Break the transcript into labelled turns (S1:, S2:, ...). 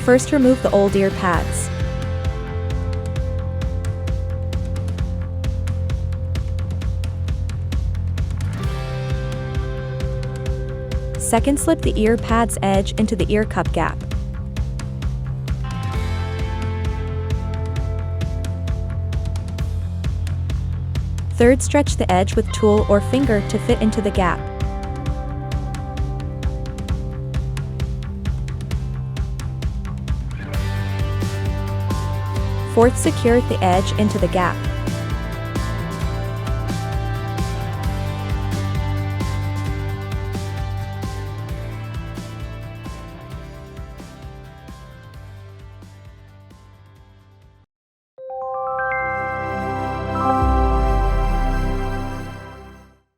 S1: First, remove the old ear pads. Second, slip the ear pad's edge into the ear cup gap. Third, stretch the edge with tool or finger to fit into the gap. Fourth, secure the edge into the gap.